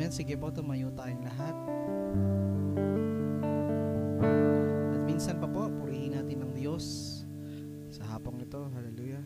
Amen. Sige po, tumayo tayong lahat. At minsan pa po, purihin natin ang Diyos sa hapong ito. Hallelujah.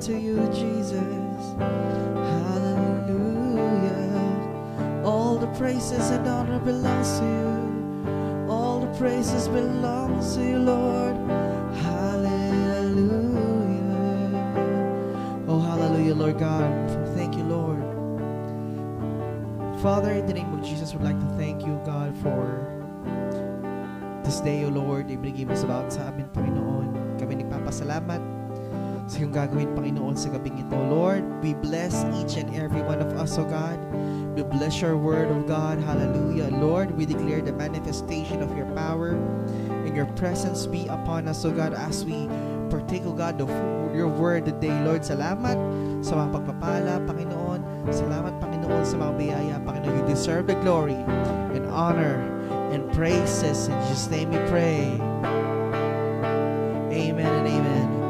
To you, Jesus. Hallelujah. All the praises and honor belongs to you. All the praises belongs to you, Lord. Hallelujah. Oh, hallelujah, Lord God. Thank you, Lord. Father, in the name of Jesus, we'd like to thank you, God, for this day, O Lord. Ibigay mo sa bawat sa amin, Panginoon. Kami nagpapasalamat sa iyong gagawin, Panginoon, sa gabing ito. Lord, we bless each and every one of us, O God. We bless your word, O God. Hallelujah. Lord, we declare the manifestation of your power and your presence be upon us, O God, as we partake, O God, of your word today. Lord, salamat sa mga pagpapala, Panginoon. Salamat, Panginoon, sa mga biyaya, Panginoon. You deserve the glory and honor and praises. In Jesus' name we pray. Amen and amen.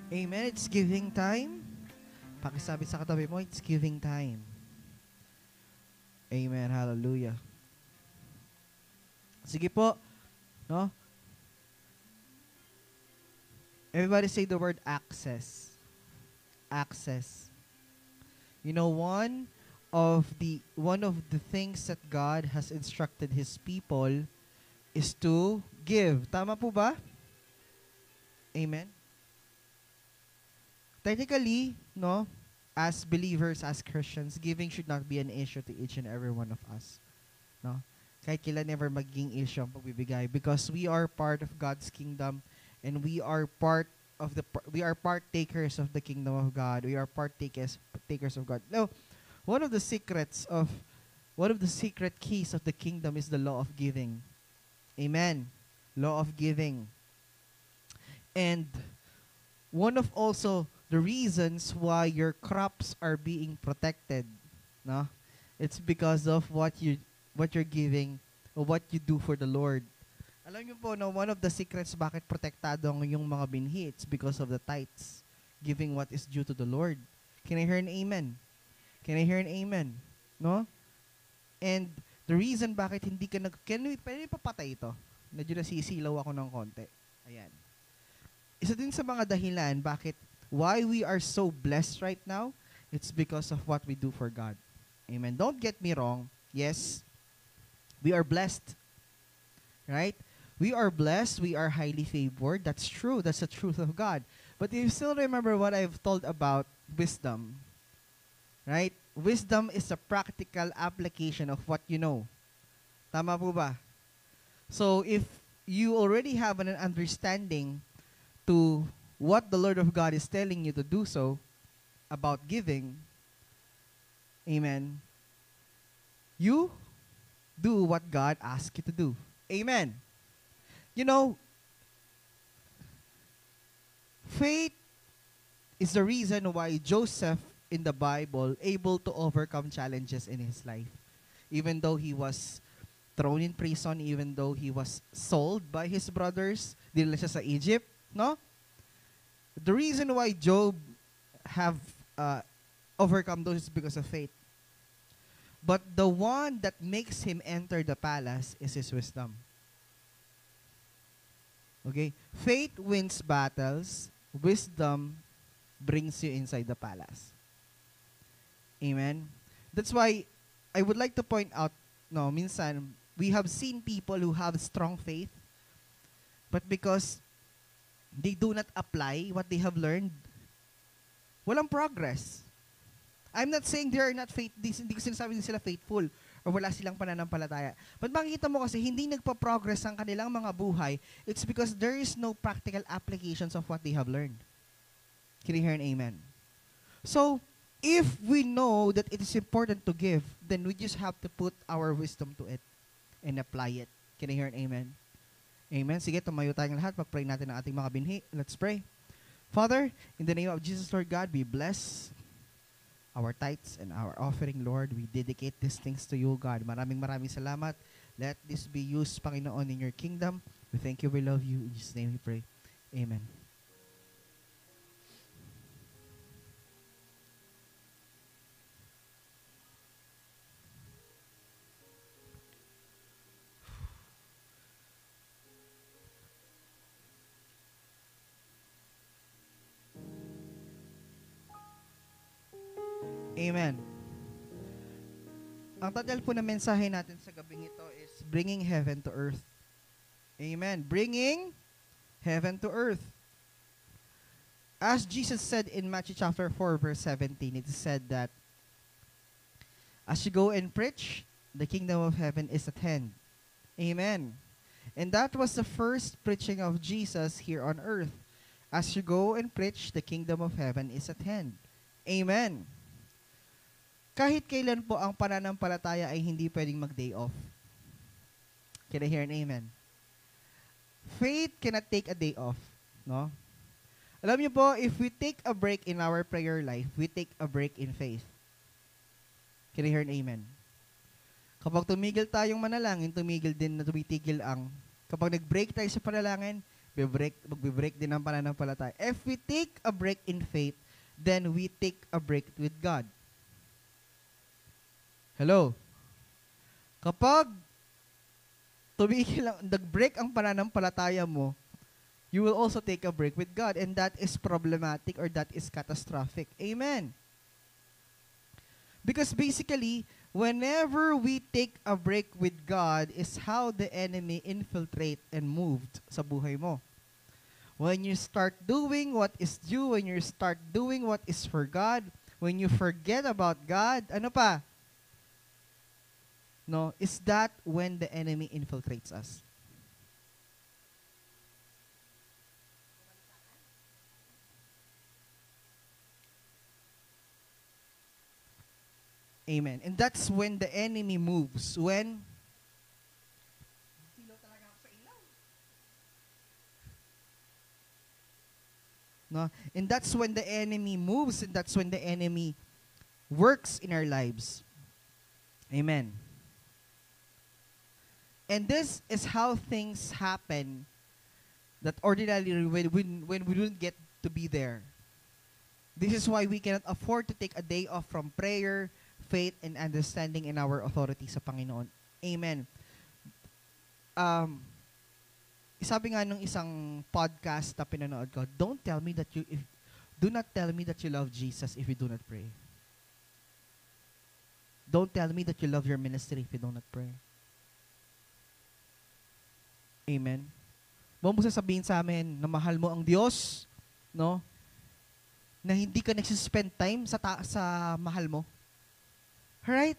Amen. It's giving time. Pakisabi sa katabi mo, it's giving time. Amen. Hallelujah. Sige po. No? Everybody say the word access. Access. You know, one of the things that God has instructed His people is to give. Tama po ba? Amen. Technically, no, as believers, as Christians, giving should not be an issue to each and every one of us. No? Kahit kailan never magiging issue ang pagbibigay, because we are part of God's kingdom and we are partakers of the kingdom of God. We are partakers of God. Now, one of the secret keys of the kingdom is the law of giving. Amen. Law of giving. And one of also the reasons why your crops are being protected, no? It's because of what you're giving or what you do for the Lord. Alam niyo po, no, one of the secrets bakit protektado ang yung mga binhi, it's because of the tithes, giving what is due to the Lord. Can I hear an amen? Can I hear an amen? No? And the reason bakit hindi ka pwede papatay ito. Medyo nasisilaw ako ng konti. Ayan. Isa din sa mga dahilan bakit why we are so blessed right now, it's because of what we do for God. Amen. Don't get me wrong. Yes, we are blessed. Right? We are blessed. We are highly favored. That's true. That's the truth of God. But if you still remember what I've told about wisdom, right? Wisdom is a practical application of what you know. Tama po ba? So if you already have an understanding to what the Lord of God is telling you to do so about giving, amen, you do what God asks you to do. Amen. You know, faith is the reason why Joseph in the Bible able to overcome challenges in his life. Even though he was thrown in prison, even though he was sold by his brothers, dinala siya sa Egypt, no? The reason why Job have overcome those is because of faith. But the one that makes him enter the palace is his wisdom. Okay? Faith wins battles. Wisdom brings you inside the palace. Amen? That's why I would like to point out, no, minsan, we have seen people who have strong faith, but because they do not apply what they have learned, walang progress. I'm not saying they are not hindi ko sinasabi din sila faithful or wala silang pananampalataya. But makikita mo kasi hindi nagpa-progress ang kanilang mga buhay, it's because there is no practical applications of what they have learned. Can you hear an amen? So, if we know that it is important to give, then we just have to put our wisdom to it and apply it. Can you hear an amen? Amen. Sige, tumayo tayong lahat. Pag-pray natin ang ating mga binhi. Let's pray. Father, in the name of Jesus, Lord God, we bless our tithes and our offering, Lord. We dedicate these things to you, God. Maraming salamat. Let this be used, Panginoon, in your kingdom. We thank you, we love you. In Jesus' name we pray. Amen. Amen. Ang title po ng mensahe natin sa gabing ito is Bringing Heaven to Earth. Amen. Bringing heaven to earth. As Jesus said in Matthew chapter 4 verse 17, it is said that as you go and preach, the kingdom of heaven is at hand. Amen. And that was the first preaching of Jesus here on earth. As you go and preach, the kingdom of heaven is at hand. Amen. Kahit kailan po ang pananampalataya ay hindi pwedeng mag-day off. Can I hear an amen? Faith cannot take a day off. No? Alam niyo po, if we take a break in our prayer life, we take a break in faith. Can I hear an amen? Kapag tumigil tayong manalangin, tumigil din na tumitigil ang, kapag nag-break tayo sa panalangin, magbe-break din ang pananampalataya. If we take a break in faith, then we take a break with God. Hello? Kapag tumigil lang, nag-break ang pananampalataya mo, you will also take a break with God, and that is problematic or that is catastrophic. Amen. Because basically, whenever we take a break with God is how the enemy infiltrate and moved sa buhay mo. When you start doing what is due, when you start doing what is for God, when you forget about God, ano pa? No, is that when the enemy infiltrates us. Amen. And that's when the enemy moves. When no, and that's when the enemy moves, and that's when the enemy works in our lives. Amen. And this is how things happen that ordinarily when we don't get to be there. This is why we cannot afford to take a day off from prayer, faith, and understanding in our authority sa Panginoon. Amen. Sabi nga nung isang podcast na pinanood ko, do not tell me that you love Jesus if you do not pray. Don't tell me that you love your ministry if you do not pray. Amen. Huwag mo sasabihin sa amin na mahal mo ang Diyos, no? Na hindi ka nagsispend time sa mahal mo. Right?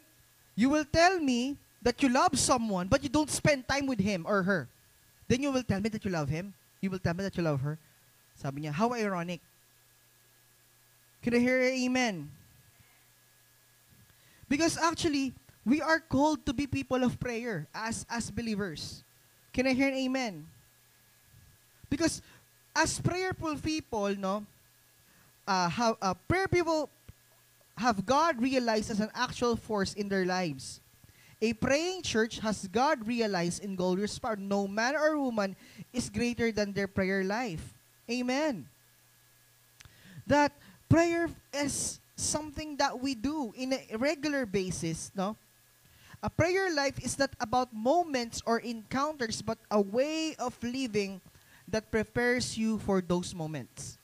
You will tell me that you love someone but you don't spend time with him or her. Then you will tell me that you love him. You will tell me that you love her. Sabi niya, how ironic. Can I hear an amen? Because actually, we are called to be people of prayer as believers. Can I hear an amen? Because as prayerful people, no, prayer people have God realized as an actual force in their lives. A praying church has God realized in glorious power. No man or woman is greater than their prayer life. Amen. That prayer is something that we do in a regular basis, no? A prayer life is not about moments or encounters, but a way of living that prepares you for those moments.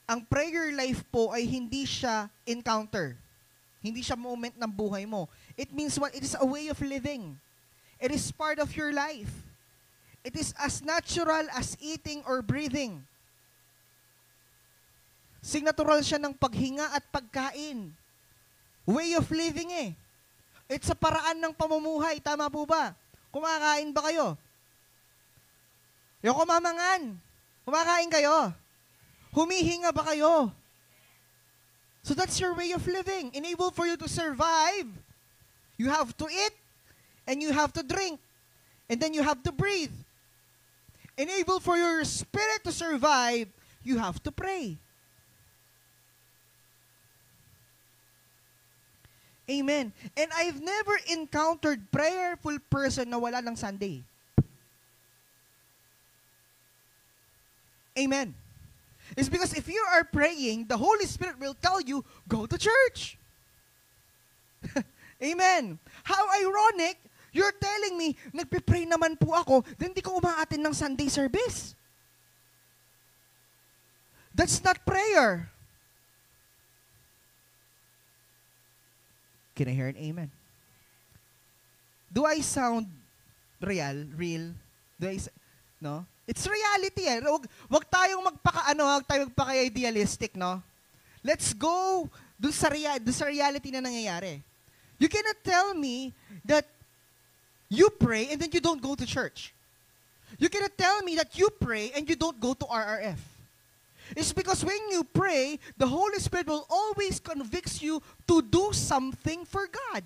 Ang prayer life po ay hindi siya encounter. Hindi siya moment ng buhay mo. It means what? It is a way of living. It is part of your life. It is as natural as eating or breathing. Signatural siya ng paghinga at pagkain. Way of living eh. It's a paraan ng pamumuhay. Tama po ba? Kumakain ba kayo? Yung kumamangan. Kumakain kayo. Humihinga ba kayo? So that's your way of living. Enable for you to survive. You have to eat and you have to drink. And then you have to breathe. Enable for your spirit to survive, you have to pray. Amen. And I've never encountered prayerful person na wala ng Sunday. Amen. It's because if you are praying, the Holy Spirit will tell you, go to church. Amen. How ironic, you're telling me, nagpipray naman po ako, then di ko umaattend ng Sunday service. That's not prayer. Can I hear an amen? Do I sound real? No? It's reality eh. Wag tayong wag tayong magpaka-idealistic, no? Let's go dun sa reality na nangyayari. You cannot tell me that you pray and then you don't go to church. You cannot tell me that you pray and you don't go to RRF. It's because when you pray, the Holy Spirit will always convict you to do something for God.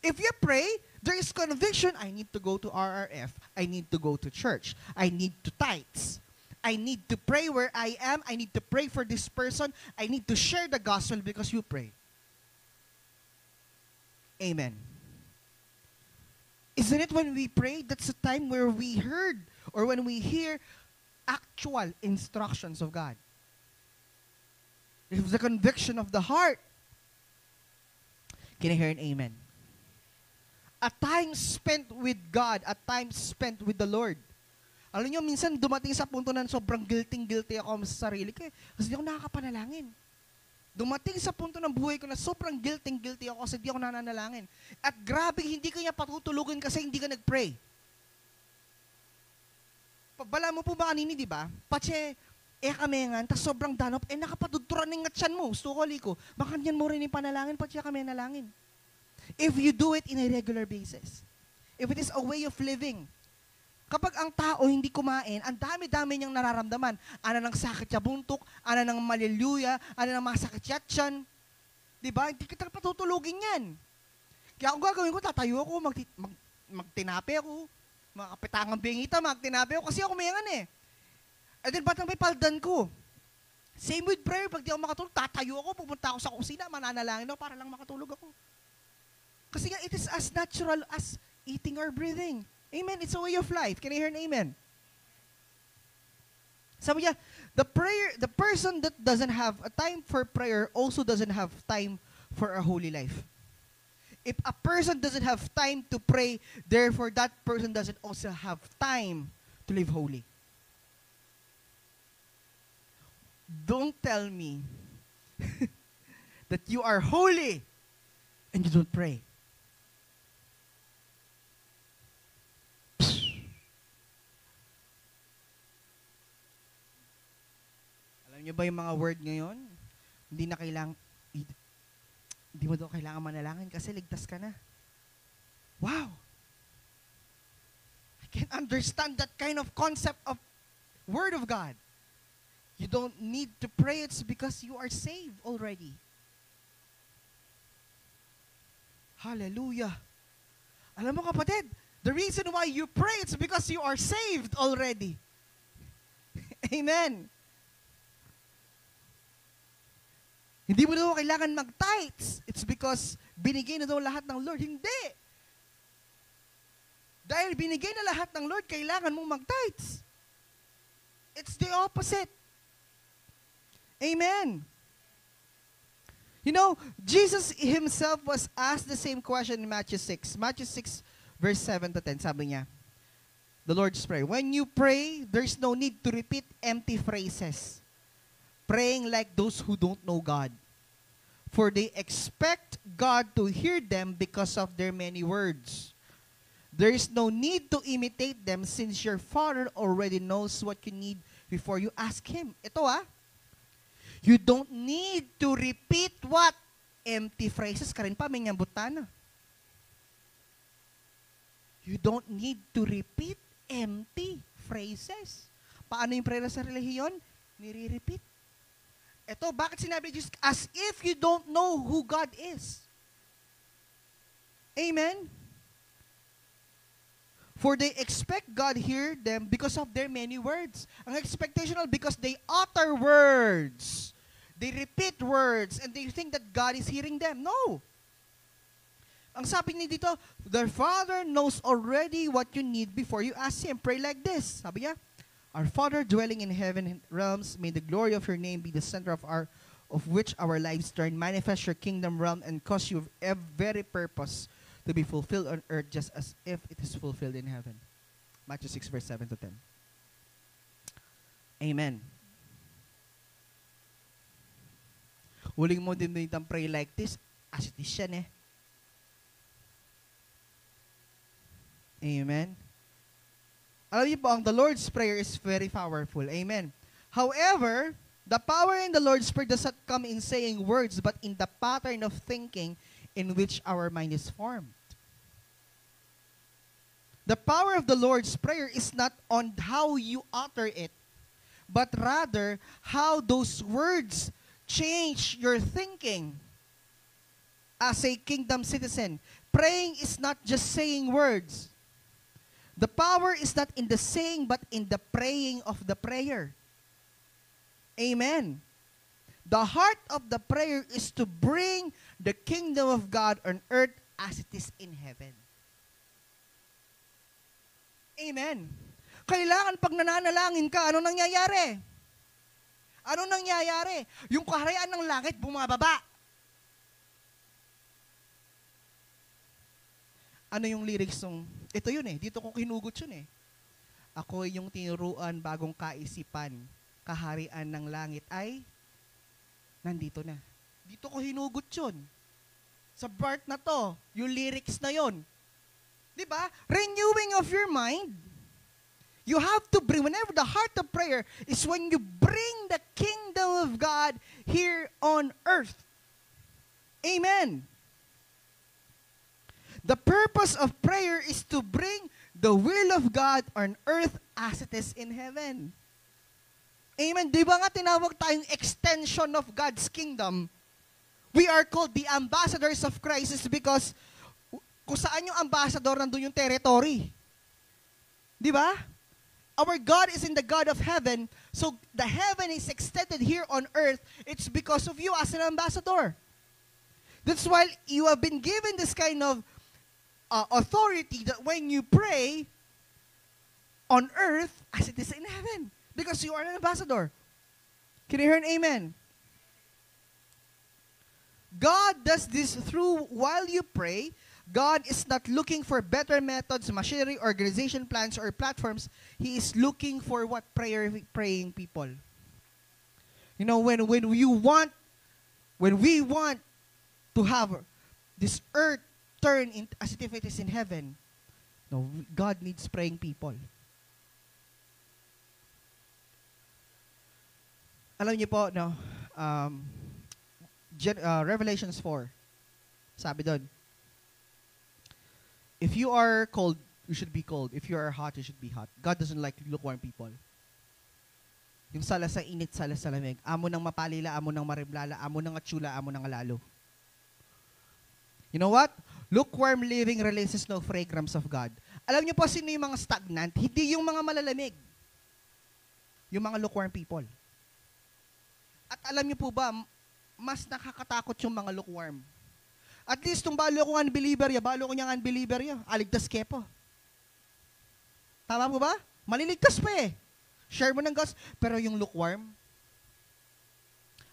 If you pray, there is conviction, I need to go to RRF. I need to go to church. I need to tithes. I need to pray where I am. I need to pray for this person. I need to share the gospel because you pray. Amen. Isn't it when we pray, that's the time where we heard or when we hear actual instructions of God? It's the conviction of the heart. Can I hear an amen? A time spent with God, a time spent with the Lord. Alam niyo, minsan dumating sa punto na sobrang guilty ako sa sarili ko kasi di ako nakakapanalangin. Dumating sa punto ng buhay ko na sobrang guilty ako kasi di ako nananalangin. At grabe, hindi ka niya patutulugin kasi hindi ka nag-pray. Pabala mo po ba kanini, di ba? Pache, kamengan, tas sobrang danop, nakapatuturan ng ngatsan mo, sukoli ko. Baka niyan mo rin yung panalangin, pache kami nalangin. If you do it in a regular basis, if it is a way of living, kapag ang tao hindi kumain, ang dami-dami niyang nararamdaman. Ana ng sakit sa buntok, ana ng maliluya, ana ng mga sakit sa tiyan. Diba? Hindi kita patutulugin yan. Kaya kung gagawin ko, tatayo ako, magtinape ako, mga kapitangang bingita, magtinape ako, kasi ako mayangan eh. And then, ba't ang may paldan ko? Same with prayer, pag di ako makatulog, tatayo ako, pupunta ako sa kusina, mananalangin ako para lang makatulog ako. Kasi nga, it is as natural as eating or breathing. Amen? It's a way of life. Can I hear an amen? Sabi niya, the person that doesn't have a time for prayer also doesn't have time for a holy life. If a person doesn't have time to pray, therefore that person doesn't also have time to live holy. Don't tell me that you are holy and you don't pray. Alam niyo ba yung mga word ngayon? Hindi mo daw kailangan manalangin kasi ligtas ka na. Wow! I can't understand that kind of concept of Word of God. You don't need to pray, it's because you are saved already. Hallelujah. Alam mo kapatid, the reason why you pray, it's because you are saved already. Amen. Hindi mo daw kailangan mag-tithes. It's because binigay na daw lahat ng Lord. Hindi. Dahil binigay na lahat ng Lord, kailangan mong mag-tithes. It's the opposite. Amen. You know, Jesus himself was asked the same question in Matthew 6. Matthew 6, verse 7 to 10. Sabi niya, the Lord's Prayer. When you pray, there's no need to repeat empty phrases. Praying like those who don't know God. For they expect God to hear them because of their many words. There is no need to imitate them since your Father already knows what you need before you ask Him. Ito you don't need to repeat what? Empty phrases. Karin pa, may nyambutana. You don't need to repeat empty phrases. Paano yung prayer sa relihiyon? Nire-repeat. Ito, bakit sinabi Jesus? As if you don't know who God is. Amen? For they expect God hear them because of their many words. Ang expectational because they utter words. They repeat words and they think that God is hearing them. No. Ang sabi ni dito, the Father knows already what you need before you ask Him. Pray like this. Sabi niya, Our Father dwelling in heaven realms, may the glory of your name be the center of which our lives turn. Manifest your kingdom realm and cause your very purpose to be fulfilled on earth just as if it is fulfilled in heaven. Matthew 6 verse 7 to 10. Amen. Huling mo din ditang pray like this, as it is yan eh. Amen. Alam niyo po, the Lord's Prayer is very powerful. Amen. However, the power in the Lord's Prayer does not come in saying words, but in the pattern of thinking in which our mind is formed. The power of the Lord's Prayer is not on how you utter it, but rather how those words change your thinking. As a kingdom citizen, praying is not just saying words. The power is not in the saying, but in the praying of the prayer. Amen. The heart of the prayer is to bring the kingdom of God on earth as it is in heaven. Amen. Kailangan pag nananalangin ka, ano nangyayari? Ano nangyayari? Yung kaharian ng langit bumababa. Ano yung lyrics ng, ito yun eh, dito ko hinugot yun eh. Ako yung tinuruan bagong kaisipan, kaharian ng langit ay nandito na. Dito ko hinugot yun. Sa part na to, yung lyrics na yun. Diba? Renewing of your mind. You have to bring, whenever the heart of prayer is when you bring the kingdom of God here on earth. Amen. The purpose of prayer is to bring the will of God on earth as it is in heaven. Amen. Di ba nga tinawag tayong extension of God's kingdom? We are called the ambassadors of Christ because kung saan yung ambassador, nandun yung territory. Di ba? Our God is in the God of heaven, so the heaven is extended here on earth. It's because of you as an ambassador. That's why you have been given this kind of authority that when you pray on earth as it is in heaven, because you are an ambassador. Can you hear an amen? God does this through while you pray. God is not looking for better methods, machinery, organization plans, or platforms. He is looking for what? Praying people. You know, when we want to have this earth turn as if it is in heaven, no, God needs praying people. Alam niyo po, no, Revelations 4, sabi doon, if you are cold, you should be cold. If you are hot, you should be hot. God doesn't like lukewarm people. Yung sala sa init, sala sa lamig. Amo ng mapalila, amo ng marimlala, amo ng atsula, amo ng alalo. You know what? Lukewarm living releases no fragrance of God. Alam niyo po sino yung mga stagnant? Hindi yung mga malalamig. Yung mga lukewarm people. At alam niyo po ba, mas nakakatakot yung mga lukewarm. At least, kung balo ko unbeliever ya, balo ko niyang unbeliever ya, aligtas ke po. Tama po ba? Maliligtas pa eh. Share mo ng gospel. Pero yung lukewarm,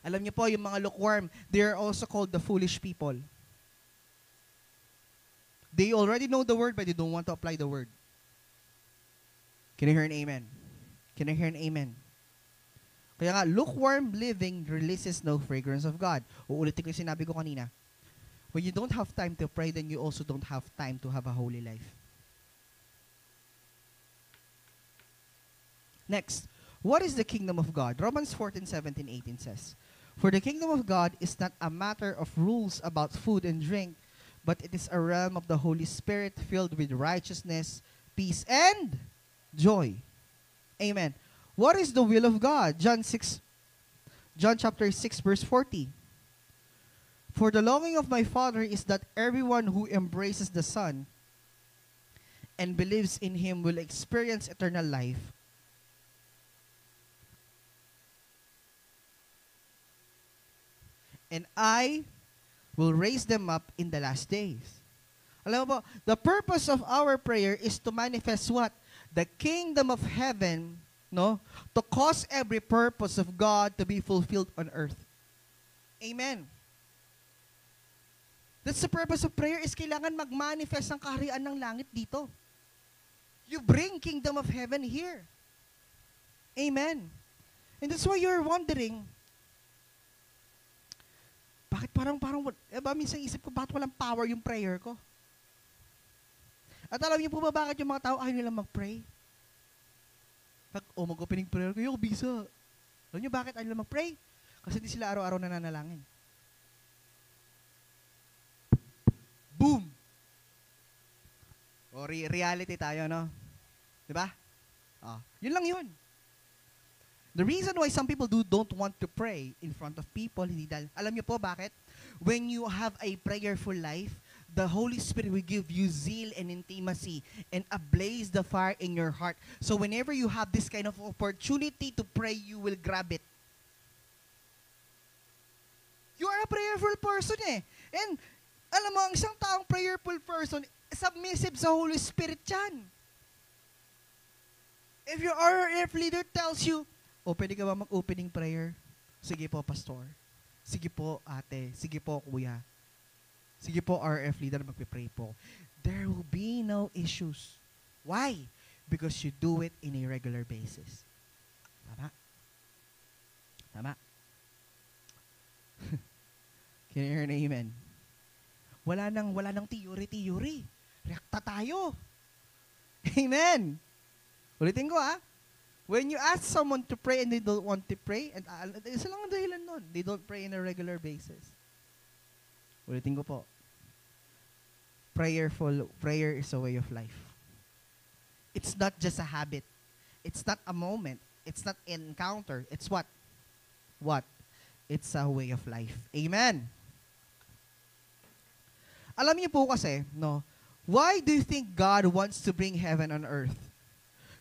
alam niyo po, yung mga lukewarm, they are also called the foolish people. They already know the word, but they don't want to apply the word. Can you hear an amen? Can you hear an amen? Kaya nga, lukewarm living releases no fragrance of God. Uulitin ko yung sinabi ko kanina. When you don't have time to pray, then you also don't have time to have a holy life. Next, what is the kingdom of God? Romans 14:17-18 says, For the kingdom of God is not a matter of rules about food and drink, but it is a realm of the Holy Spirit filled with righteousness, peace, and joy. Amen. What is the will of God? John chapter 6, verse 40. For the longing of my Father is that everyone who embraces the Son and believes in Him will experience eternal life. And I will raise them up in the last days. Alam mo po, the purpose of our prayer is to manifest what? The kingdom of heaven, no? To cause every purpose of God to be fulfilled on earth. Amen. That's the purpose of prayer, is kailangan mag-manifest ang kaharian ng langit dito. You bring kingdom of heaven here. Amen. And that's why you're wondering, bakit minsan isip ko, bakit walang power yung prayer ko? At alam niyo po ba bakit yung mga tao ayaw nilang mag-pray? Mag-opening prayer kayo, bisa. Alam niyo bakit ayaw nilang mag-pray? Kasi hindi sila araw-araw nananalangin. Boom! O, reality tayo, no? Diba? Yun lang yun. The reason why some people don't want to pray in front of people, hindi dahil, alam niyo po bakit? When you have a prayerful life, the Holy Spirit will give you zeal and intimacy and ablaze the fire in your heart. So whenever you have this kind of opportunity to pray, you will grab it. You are a prayerful person eh. And alam mo, ang isang taong prayerful person, submissive sa Holy Spirit yan. If your RF leader tells you, pwede ka ba mag-opening prayer? Sige po, pastor. Sige po, ate. Sige po, kuya. Sige po, RF leader, magpipray po. There will be no issues. Why? Because you do it in a regular basis. Tama? Tama? Can you hear an amen? Wala nang theory. Reakta tayo. Amen. Ulitin ko When you ask someone to pray and they don't want to pray, and isa lang ang dahilan nun, they don't pray in a regular basis. Ulitin ko po. Prayer is a way of life. It's not just a habit. It's not a moment. It's not an encounter. It's what? What? It's a way of life. Amen. Alam niyo po kasi, no, why do you think God wants to bring heaven on earth?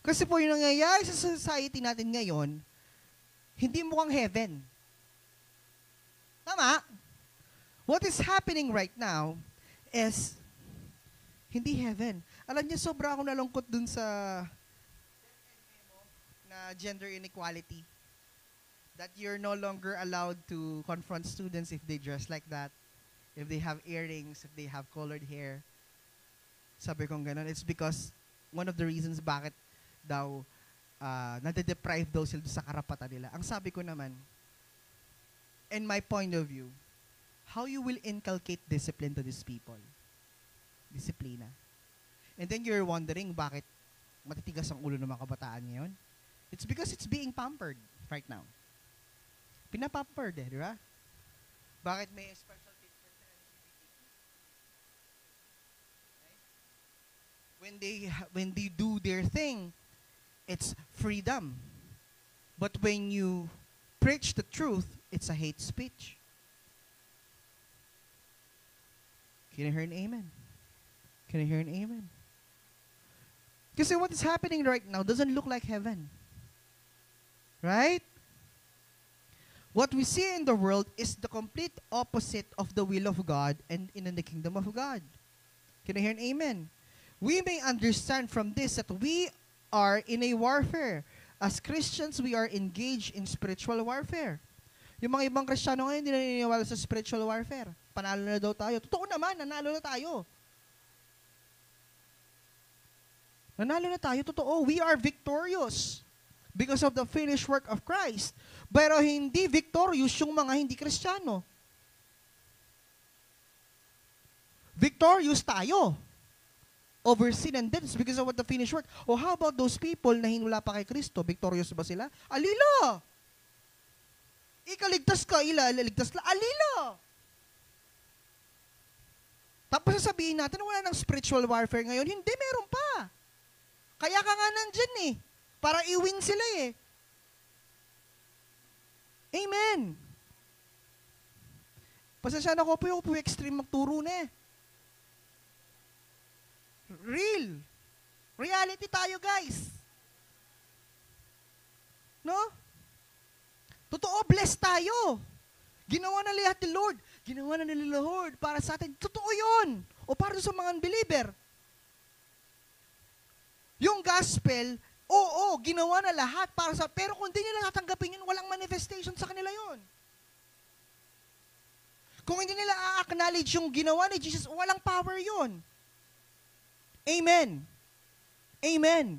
Kasi po yung nangyayari sa society natin ngayon, hindi mukhang heaven. Tama? What is happening right now is hindi heaven. Alam niyo, sobra akong nalungkot dun sa na gender inequality. That you're no longer allowed to confront students if they dress like that, if they have earrings, if they have colored hair. Sabi kong ganun, it's because one of the reasons bakit daw nade-deprive daw sila sa karapatan nila. Ang sabi ko naman, in my point of view, how you will inculcate discipline to these people? Disiplina. And then you're wondering bakit matitigas ang ulo ng mga kabataan ngayon? It's because it's being pampered right now. Pinapampered di ba? Bakit may special treatment sa LGBTQ? Okay? When they do their thing, it's freedom. But when you preach the truth, it's a hate speech. Can you hear an amen? Can you hear an amen? Kasi what is happening right now doesn't look like heaven. Right? What we see in the world is the complete opposite of the will of God and in the kingdom of God. Can you hear an amen? We may understand from this that we are in a warfare. As Christians, we are engaged in spiritual warfare. Yung mga ibang Kristiyano ngayon, hindi naniniwala sa spiritual warfare. Panalo na daw tayo. Totoo naman, nanalo na tayo. Nanalo na tayo, totoo. We are victorious because of the finished work of Christ. Pero hindi victorious yung mga hindi Kristiyano. Victorious tayo over sin and death because of what the finished work. O how about those people na hinula pa kay Kristo? Victorious ba sila? Alila! Ikaligtas ka, ilaligtas la. Alila! Tapos sasabihin natin, wala nang spiritual warfare ngayon. Hindi, meron pa. Kaya ka nga nandyan eh. Para i-win sila eh. Amen. Pasensya na ko po yung extreme magturo na eh. Real. Reality tayo guys. No? Totoo, blessed tayo. Ginawa na lahat ni Lord. Ginawa na ni Lord para sa atin. Totoo yun. o para sa mga unbeliever? Yung gospel, oo, ginawa na lahat para sa, pero kung di nila tatanggapin yun, walang manifestation sa kanila yun. Kung hindi nila a-acknowledge yung ginawa ni Jesus, walang power yun. Amen. Amen.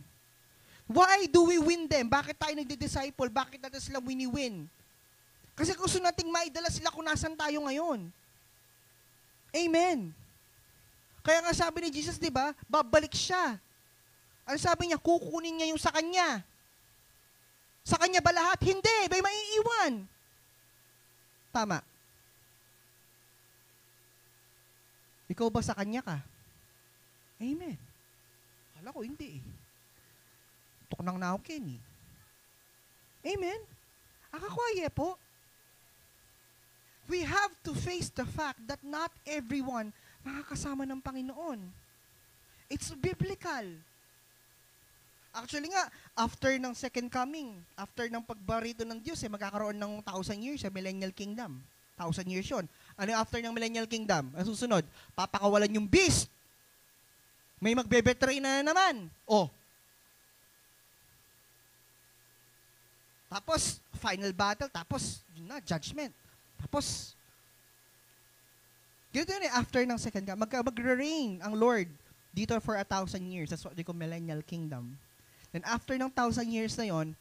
Why do we win them? Bakit tayo nagdi-disciple? Bakit natin sila wini-win? Kasi gusto nating maidala sila kung nasan tayo ngayon. Amen. Kaya nga sabi ni Jesus, di ba, babalik siya. Ano sabi niya? Kukunin niya yung sa kanya. Sa kanya ba lahat? Hindi. May maiiwan. Tama. Ikaw ba sa kanya ka? Amen. Kala ko hindi eh. Tok nang naukin eh. Amen. Akakwaye po. We have to face the fact that not everyone makakasama ng Panginoon. It's biblical. Actually nga, after ng second coming, after ng pagbarito ng Diyos, magkakaroon ng 1,000 years sa millennial kingdom. 1,000 years yun. Ano yung after ng millennial kingdom? Ang susunod, papakawalan yung beast. May magbe-betray na naman. Oh. Tapos, final battle. Tapos, yun na, judgment. Tapos, ganito yun after ng second coming. Mag-reign ang Lord dito for 1,000 years. That's what they call millennial kingdom. Then after ng 1,000 years na yon,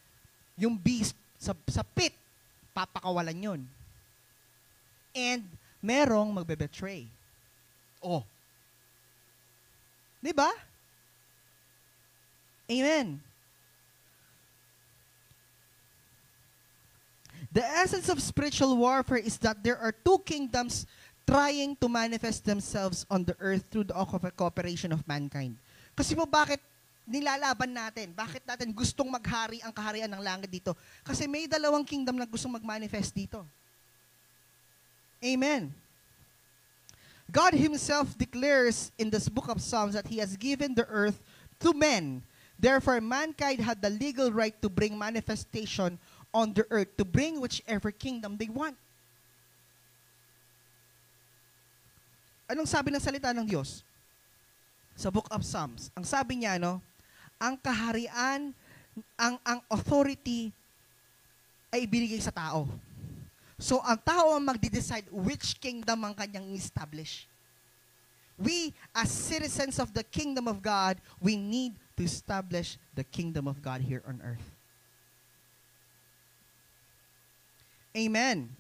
yung beast sa pit, papakawalan yon. And merong magbe-betray. Oh. Di ba? Amen. The essence of spiritual warfare is that there are two kingdoms trying to manifest themselves on the earth through the cooperation of mankind. Kasi po bakit nilalaban natin? Bakit natin gustong maghari ang kaharian ng langit dito? Kasi may dalawang kingdom na gustong mag-manifest dito. Amen. God Himself declares in this book of Psalms that He has given the earth to men. Therefore, mankind had the legal right to bring manifestation on the earth, to bring whichever kingdom they want. Anong sabi ng salita ng Diyos? Sa book of Psalms. Ang sabi niya, ang kaharian, ang authority ay ibinigay sa tao. So, ang tao ang magde-decide which kingdom ang kanyang establish. We, as citizens of the kingdom of God, we need to establish the kingdom of God here on earth. Amen.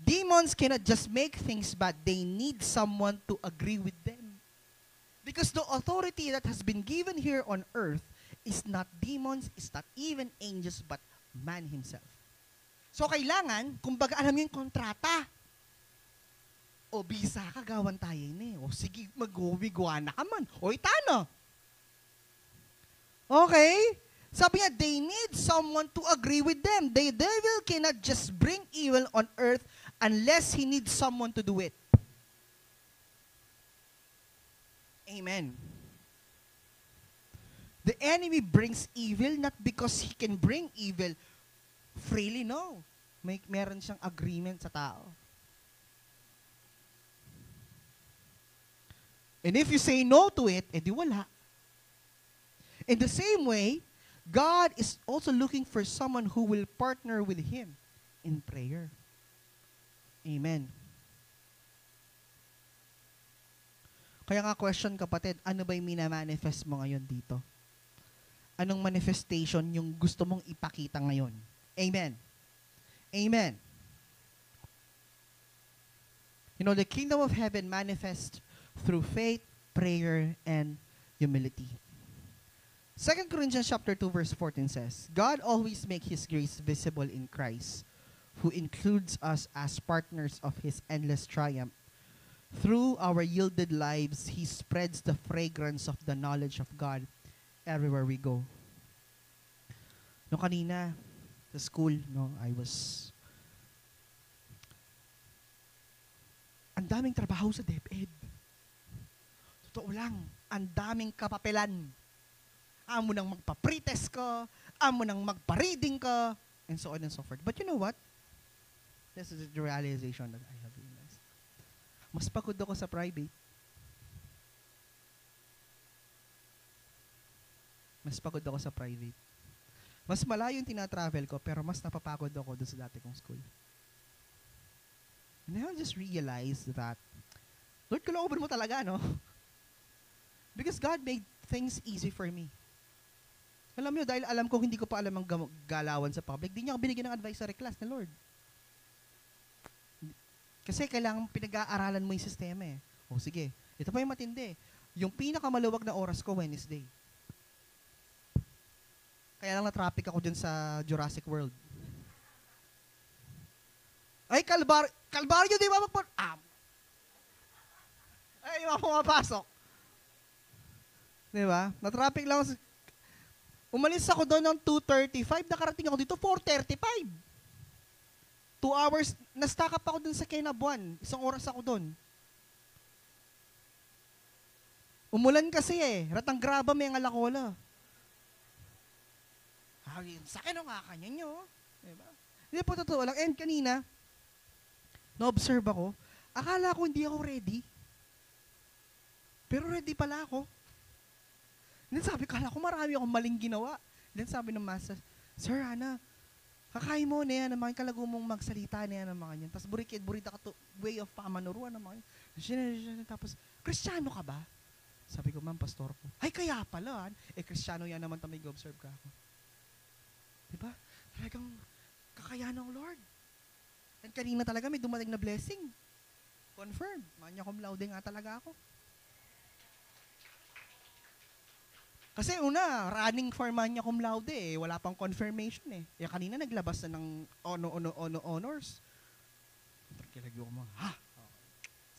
Demons cannot just make things bad. They need someone to agree with them. Because the authority that has been given here on earth is not demons, is not even angels, but man himself. So kailangan, kumbaga alam niyo yung kontrata. O bisa ka, gawan tayo na eh. O sige, mag-uwigwa na ka man. O itano. Okay? Sabi niya, they need someone to agree with them. The devil cannot just bring evil on earth unless he needs someone to do it. Amen. The enemy brings evil not because he can bring evil freely, no. Meron siyang agreement sa tao. And if you say no to it, edi wala. In the same way, God is also looking for someone who will partner with Him in prayer. Amen. Kaya nga question kapatid, ano ba yung minamanifest mo ngayon dito? Anong manifestation yung gusto mong ipakita ngayon? Amen. Amen. You know, the kingdom of heaven manifests through faith, prayer, and humility. 2 Corinthians chapter 2 verse 14 says, God always makes His grace visible in Christ, who includes us as partners of His endless triumph. Through our yielded lives, He spreads the fragrance of the knowledge of God everywhere we go. No, kanina, sa school, ang daming trabaho sa DepEd. Totoo lang, ang daming kapapelan. Amo nang magpa-pretest ka, amo nang magpa-reading ka, and so on and so forth. But you know what? This is the realization that I have realized. Mas pagod ako sa private Mas pagod ako sa private. Mas malayo yung tinatravel ko, pero mas napapagod ako doon sa dati kong school. And I just realized that, Lord, kalooban mo talaga, no? Because God made things easy for me. Alam niyo, dahil alam ko hindi ko pa alam ang galawan sa public, di niya ako binigyan ng advisory class na Lord. Kasi kailangan pinag-aaralan mo yung sistema eh. O sige, ito pa yung matindi. Yung pinakamaluwag na oras ko, Wednesday. Kaya lang na-traffic ako dyan sa Jurassic World. Ay, Kalbaryo, di ba ay, pumapasok. Di ba? Na-traffic lang ako. Umalis ako doon ng 2:35, nakarating ako dito 4:35. 2 hours, na-stack up ako doon sa Kinabuan. 1 oras ako doon. Umulan kasi eh. Ratang graba may ang alakola. Sa akin ang kakanya nyo. Diba? Hindi po totoo lang. And kanina, na-observe ako, akala ko hindi ako ready. Pero ready pala ako. Then sabi, kala ko marami akong maling ginawa. Then sabi ng master, Sir, Hana, kakain mo na yan, ang mga kalago mong magsalita na yan, ang mga yan. Tapos burita ka to, way of pamanuruan, ang mga yan. Tapos, Kristiyano ka ba? Sabi ko, ma'am, pastor ko. Ay, kaya pala. Kristiyano yan naman tamig observe ka ako. Diba? Talagang kakayahan ng Lord. And kanina talaga may dumating na blessing. Confirm. Magna cum laude nga talaga ako. Kasi una, running for magna cum laude eh. Wala pang confirmation eh. Kaya kanina naglabas na ng honors. Kilagyo ko mo,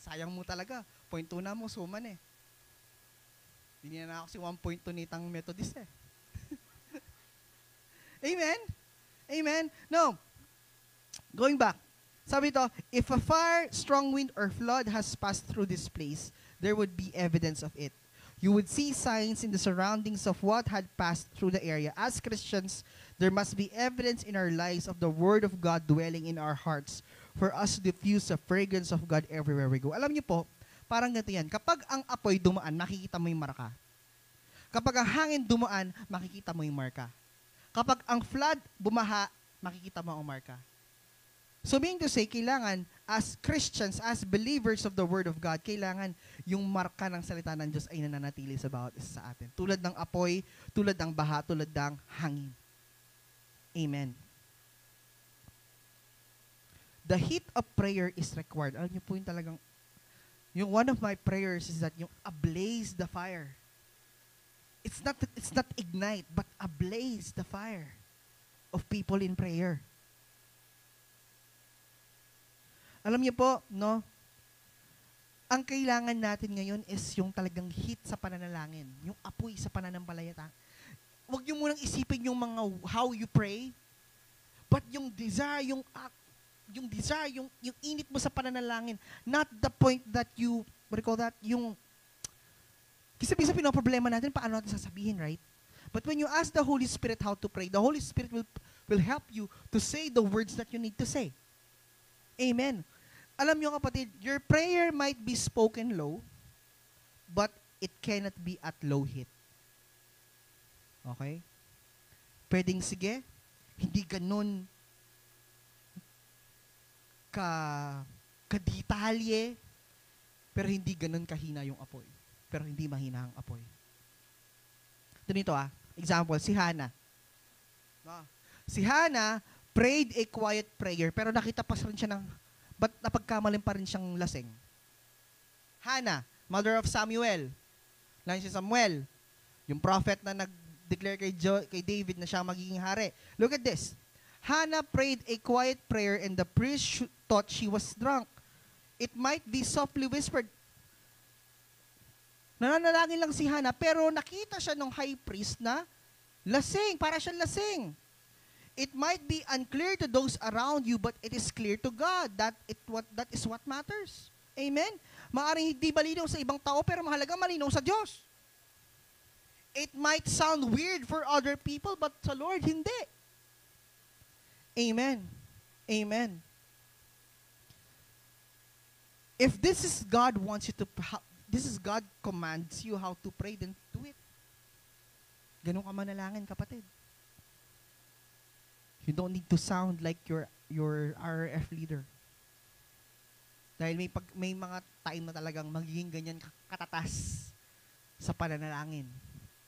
sayang mo talaga. 0.2 na mo, suman eh. Hindi na ako si 1.2 nitang Methodist eh. Amen? Amen? No. Going back. Sabi ito, if a fire, strong wind, or flood has passed through this place, there would be evidence of it. You would see signs in the surroundings of what had passed through the area. As Christians, there must be evidence in our lives of the Word of God dwelling in our hearts for us to diffuse the fragrance of God everywhere we go. Alam niyo po, parang ganito yan. Kapag ang apoy dumaan, makikita mo yung marka. Kapag ang hangin dumaan, makikita mo yung marka. Kapag ang flood bumaha, makikita mo ang marka. So meaning to say, kailangan as Christians, as believers of the Word of God, kailangan yung marka ng salita ng Diyos ay nananatili sa bawat isa sa atin. Tulad ng apoy, tulad ng baha, tulad ng hangin. Amen. The heat of prayer is required. Alam niyo po yung talagang, yung one of my prayers is that yung ablaze the fire. It's not ignite, but ablaze the fire of people in prayer. Alam niyo po, no? Ang kailangan natin ngayon is yung talagang heat sa pananalangin, yung apoy sa pananampalataya. Huwag niyo munang isipin yung mga how you pray, but yung desire, yung init mo sa pananalangin, not the point that you, what do you call that, yung kasi bisa pinoproblema natin, paano natin sasabihin, right? But when you ask the Holy Spirit how to pray, the Holy Spirit will help you to say the words that you need to say. Amen. Alam niyo kapatid, your prayer might be spoken low, but it cannot be at low heat. Okay? Pwedeng sige, hindi ganun kadetalye, pero hindi ganun kahina yung apoy. Pero hindi mahina ang apoy. Ito nito example, si Hannah. Si Hannah prayed a quiet prayer, pero nakita pa rin siya ba't napagkamaling pa rin siyang lasing? Hannah, mother of Samuel. Lain si Samuel, yung prophet na nag-declare kay David na siya magiging hari. Look at this. Hannah prayed a quiet prayer and the priest thought she was drunk. It might be softly whispered. Nananalangin lang si Hannah, pero nakita siya ng high priest na lasing, para siyang lasing. It might be unclear to those around you, but it is clear to God that is what matters. Amen? Maaring hindi malinaw sa ibang tao, pero mahalaga malinaw sa Diyos. It might sound weird for other people, but sa Lord, hindi. Amen. Amen. If this is God wants you to, this is God commands you how to pray, then do it. Ganun ka manalangin, kapatid. You don't need to sound like your RRF leader. Dahil may mga time na talagang magiging ganyan katatas sa pananalangin.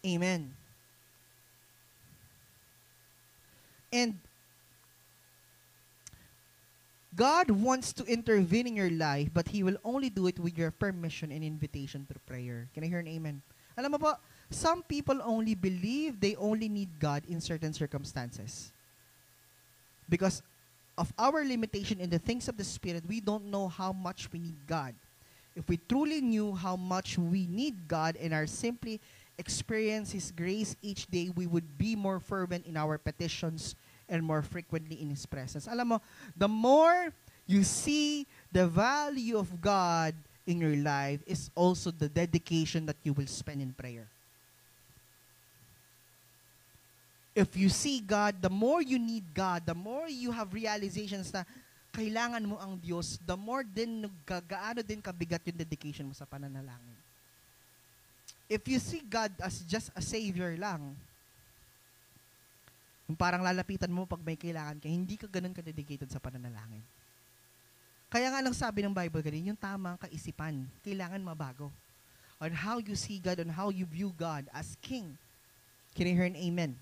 Amen. And God wants to intervene in your life, but He will only do it with your permission and invitation through prayer. Can I hear an amen? Alam mo po, some people only believe they only need God in certain circumstances. Because of our limitation in the things of the Spirit, we don't know how much we need God. If we truly knew how much we need God and are simply experience His grace each day, we would be more fervent in our petitions and more frequently in His presence. Alam mo, the more you see the value of God in your life is also the dedication that you will spend in prayer. If you see God, the more you need God, the more you have realizations na kailangan mo ang Diyos, the more din gaano din kabigat yung dedication mo sa pananalangin. If you see God as just a Savior lang, yung parang lalapitan mo pag may kailangan ka, hindi ka ganun ka-dedicated sa pananalangin. Kaya nga lang sabi ng Bible ganun, yung tamang kaisipan, kailangan mabago. On how you see God, on how you view God as King. Can you hear an amen?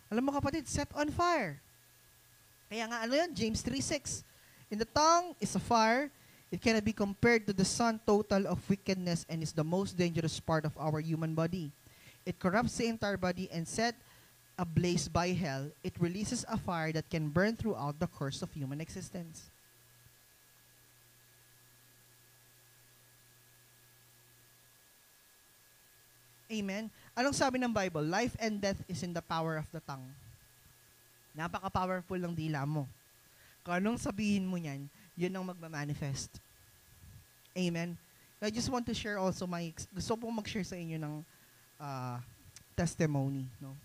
Alam mo kapatid, set on fire. Kaya nga ano yan, James 3:6. In the tongue is a fire, it cannot be compared to the sum total of wickedness and is the most dangerous part of our human body. It corrupts the entire body and set ablaze by hell. It releases a fire that can burn throughout the course of human existence. Amen. Anong sabi ng Bible? Life and death is in the power of the tongue. Napaka-powerful ng dila mo. Kung anong sabihin mo niyan, yun ang magmamanifest. Amen. I just want to share also gusto po mag-share sa inyo ng testimony. No?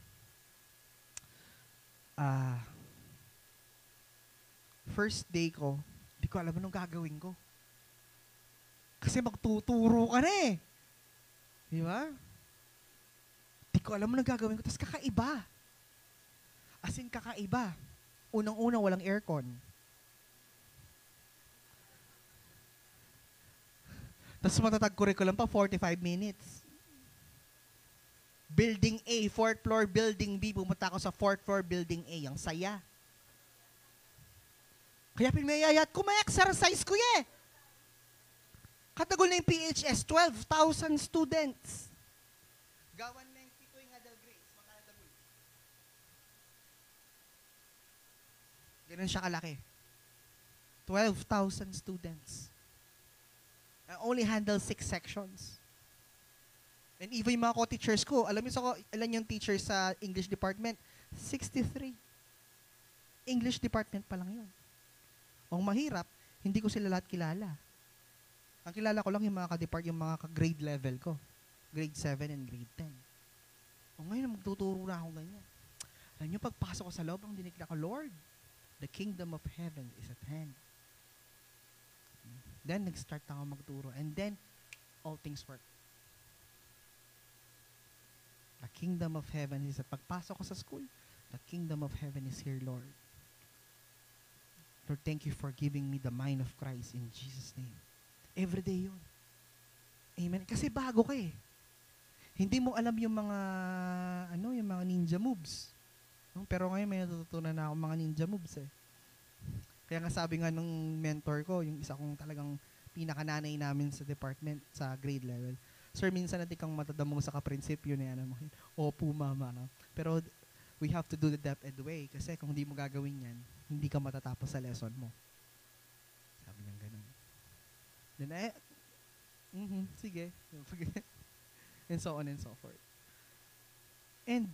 First day ko, di ko alam anong gagawin ko. Kasi magtuturo ka na eh. Di ba? Di ko alam anong gagawin ko. Tapos kakaiba. As in kakaiba. Unang-una, walang aircon. Tapos matatag curriculum pa, 45 minutes. Building A, 4th floor, Building B. Pumunta ako sa 4th floor, Building A. Ang saya. Kaya pinmayayat ko, may exercise ko eh. Katagol na yung PHS, 12,000 students. Gawan na yung pito yung adult grades, mga katagol. Ganun siya kalaki. 12,000 students. I only handle 6 sections. And even yung mga co-teachers ko, alam niyo ilan yung teachers sa English department? 63. English department pa lang yun. Ang mahirap, hindi ko sila lahat kilala. Ang kilala ko lang yung mga yung mga grade level ko. Grade 7 and grade 10. O ngayon, magtuturo na ako ganyan. Alam niyo, pagpasok ko sa loob, ang dinig na ko, Lord, the kingdom of heaven is at hand. Then, nag-start ako magturo. And then, all things work. The kingdom of heaven is at pagpasok ko sa school, the kingdom of heaven is here, Lord. Lord, thank you for giving me the mind of Christ in Jesus' name. Every day yun. Amen. Kasi bago ka eh. Hindi mo alam yung mga, yung mga ninja moves. Pero ngayon may natututunan na ako mga ninja moves eh. Kaya nga sabi nga ng mentor ko, yung isa kong talagang pinakananay namin sa department, sa grade level, Sir, minsan natin kang matadamong sa kaprinsipyo na yan. Opo, mama. Pero we have to do the depth and the way. Kasi kung hindi mo gagawin yan, hindi ka matatapos sa lesson mo. Sabi niya ganun. Then, sige. And so on and so forth. And,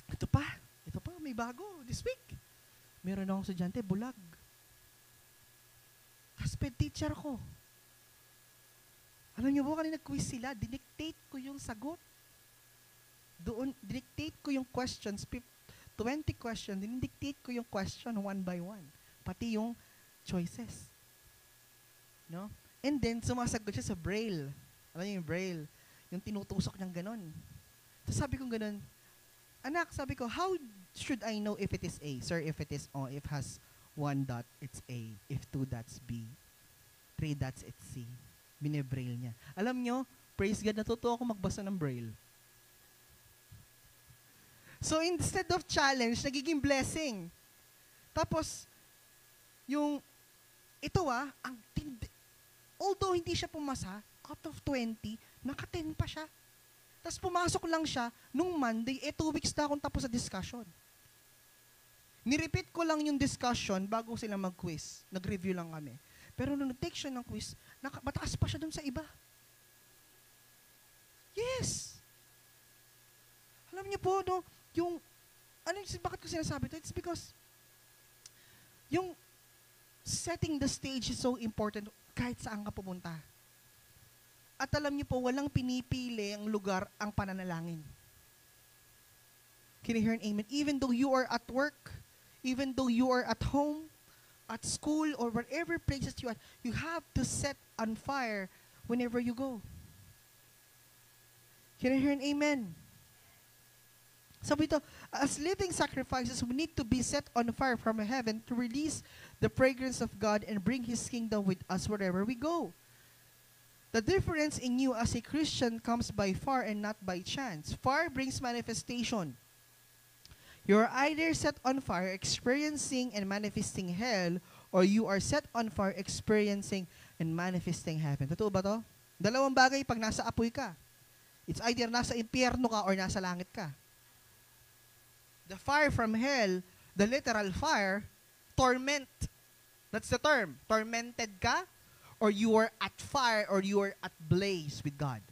ito pa, may bago this week. Meron akong estudyante, bulag. Asped teacher ko. Alam niyo po, kanina nag-quiz sila, dinictate ko yung sagot. Dinictate ko yung questions, 20 questions, dinictate ko yung question one by one. Pati yung choices. No? And then, sumasagot siya sa braille. Alam niyo yung braille? Yung tinutusok niyang ganon. Tapos sabi ko ganun, anak, sabi ko, how should I know if it is A? Sir, if it is O, if has 1 dot, it's A. If 2 dots, B. 3 dots, it's C. Bine-braille niya. Alam nyo, praise God, natuto ako magbasa ng braille. So instead of challenge, nagiging blessing. Tapos, ang tindi. Although hindi siya pumasa, out of 20, naka-10 pa siya. Tapos pumasok lang siya, nung Monday, 2 weeks na akong tapos sa discussion. Nirepeat ko lang yung discussion bago sila mag-quiz. Nag-review lang kami. Pero nung nag-take siya ng quiz, mataas pa siya dun sa iba. Yes! Alam niyo po, no, bakit ko sinasabi ito? It's because, yung setting the stage is so important kahit saan ka pumunta. At alam niyo po, walang pinipili ang lugar ang pananalangin. Can you hear an amen? Even though you are at work, even though you are at home, at school, or wherever places you are, you have to set on fire whenever you go. Can you hear an amen? Sabi ito, as living sacrifices, we need to be set on fire from heaven to release the fragrance of God and bring His kingdom with us wherever we go. The difference in you as a Christian comes by fire and not by chance. Fire brings manifestation. You're either set on fire, experiencing and manifesting hell, or you are set on fire, experiencing and manifesting heaven. Totoo ba to? Dalawang bagay pag nasa apoy ka. It's either nasa impyerno ka or nasa langit ka. The fire from hell, the literal fire, torment. That's the term. Tormented ka, or you are at fire, or you are at blaze with God.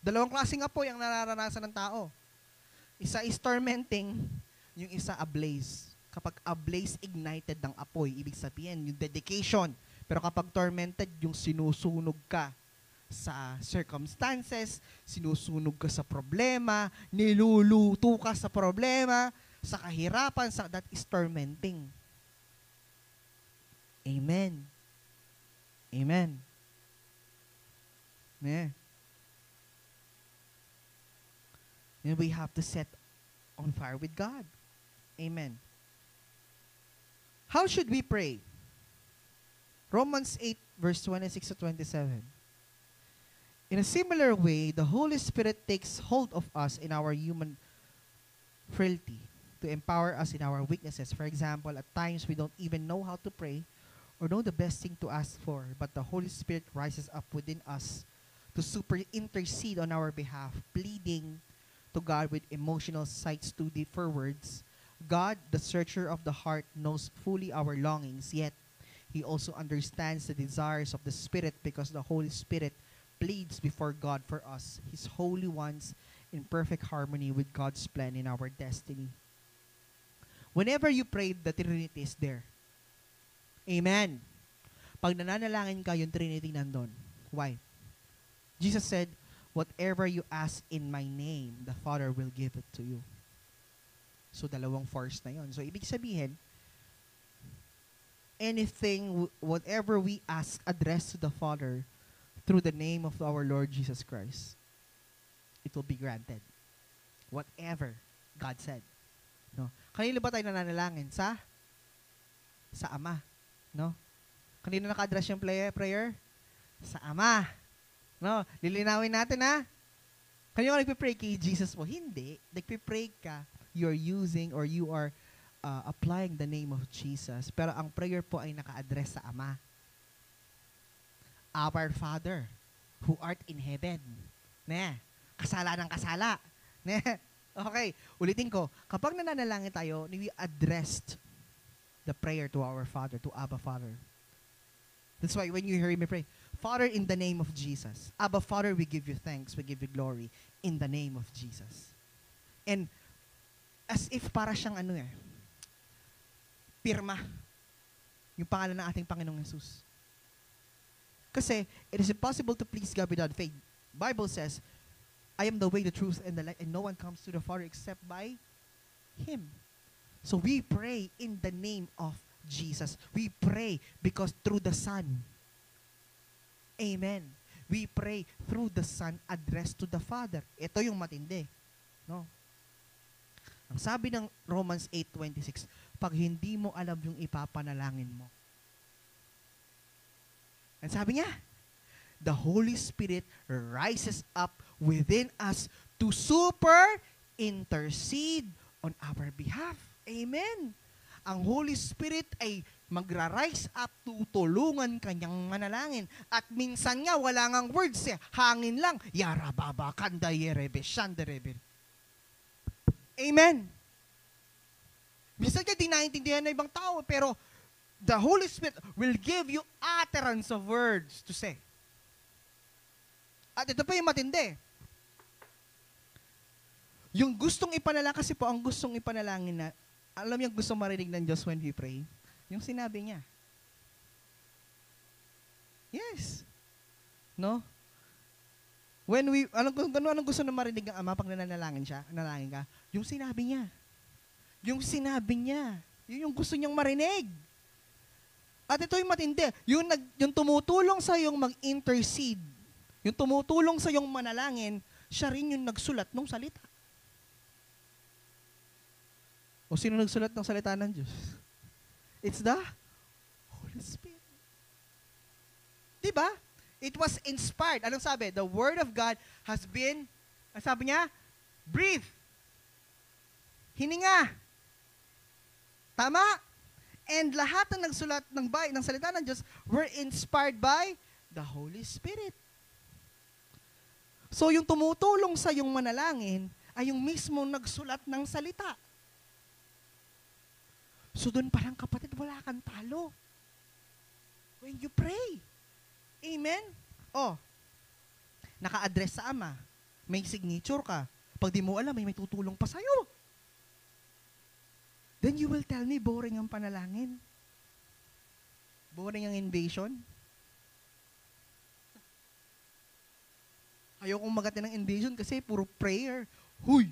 Dalawang klaseng apoy ang nararanasan ng tao. Isa is tormenting, yung isa ablaze. Kapag ablaze, ignited ng apoy, ibig sabihin, yung dedication. Pero kapag tormented, yung sinusunog ka sa circumstances, sinusunog ka sa problema, niluluto ka sa problema, sa kahirapan, that is tormenting. Amen. Amen. Yeah. And we have to set on fire with God. Amen. How should we pray? Romans 8, verse 26 to 27. In a similar way, the Holy Spirit takes hold of us in our human frailty to empower us in our weaknesses. For example, at times we don't even know how to pray or know the best thing to ask for, but the Holy Spirit rises up within us to super intercede on our behalf, pleading to God with emotional sights too deep for words. God, the searcher of the heart, knows fully our longings, yet He also understands the desires of the Spirit because the Holy Spirit pleads before God for us, His holy ones, in perfect harmony with God's plan in our destiny. Whenever you pray, the Trinity is there. Amen. Pag nananalangin ka, yung Trinity nandun. Why? Jesus said, whatever you ask in my name, the Father will give it to you. So, dalawang force na yon. So, ibig sabihin, anything, whatever we ask, addressed to the Father through the name of our Lord Jesus Christ, it will be granted. Whatever God said. No? Kanino ba tayo nananalangin? Sa Ama. No? Kanino naka-address yung prayer? Sa Ama. No? Lilinawin natin, ha? Kanino ka nagpipray kay Jesus mo? Hindi. Nagpipray ka, you're using or you are applying the name of Jesus. Pero ang prayer po ay naka-address sa Ama. Our Father, who art in heaven. Ne? Kasala ng kasala. Ne? Okay, ulitin ko. Kapag nananalangin tayo, we addressed the prayer to our Father, to Abba Father. That's why when you hear me pray, Father, in the name of Jesus. Abba Father, we give you thanks, we give you glory in the name of Jesus. And as if para siyang pirma, yung pangalan ng ating Panginoong Jesus. Kasi it is impossible to please God without faith. Bible says, I am the way, the truth, and the life, and no one comes to the Father except by Him. So we pray in the name of Jesus. We pray because through the Son. Amen. We pray through the Son addressed to the Father. Ito yung matindi. No? Ang sabi ng Romans 8:26, pag hindi mo alam yung ipapanalangin mo. Ang sabi niya, the Holy Spirit rises up within us to super intercede on our behalf. Amen. Ang Holy Spirit ay magra-rise up, tutulungan kanyang manalangin. At minsan nga, wala ngang words eh. Hangin lang. Yarababa, kanda, yerebe, shanderebe. Amen. Minsan ka di naintindihan ng ibang tao, pero the Holy Spirit will give you utterance of words to say. At ito pa yung matindi. Yung gustong ipanalangin, kasi po ang gustong ipanalangin na, alam yung gustong marinig ng Diyos when we pray, yung sinabi niya. Yes. No? When we, anong gusto na marinig ng Ama pag nananalangin siya, nanalangin ka? Yung sinabi niya. Yung sinabi niya. Yun yung gusto niyang marinig. At ito yung matindi. Yung tumutulong sa yung mag-intercede, yung tumutulong sa yung manalangin, siya rin yung nagsulat ng salita. O sino nagsulat ng salita ng Diyos? It's the Holy Spirit. Diba? It was inspired. Anong sabi? The Word of God has been, ang sabi niya, breathe. Hininga. Tama? And lahat ng nagsulat ng salita ng Diyos were inspired by the Holy Spirit. So yung tumutulong sa yung manalangin ay yung mismo nagsulat ng salita. So doon parang kapatid, wala kang talo. When you pray. Amen? Oh, naka-address sa Ama. May signature ka. Pag di mo alam, may tutulong pa sa'yo. Then you will tell me, boring ang panalangin. Boring ang invasion. Ayokong magati ng invasion kasi puro prayer. Huy!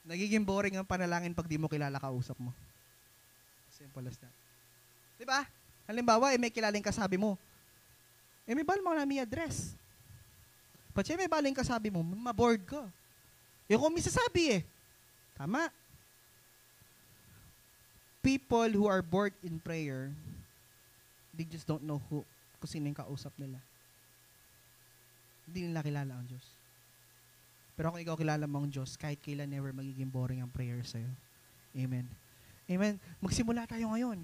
Nagiging boring ang panalangin pag di mo kilala kausap mo. Simple as that. Diba? Halimbawa, may kilaling kasabi mo. May balang na may address. Pati may baling kasabi mo, maboard ka. Yung kung may sasabi eh. Tama. People who are bored in prayer, they just don't know kung sino yung kausap nila. Hindi nila kilala ang Diyos. Pero kung ikaw kilala mo ang Diyos, kahit kailan never magiging boring ang prayer sa'yo. Amen. Amen. Magsimula tayo ngayon.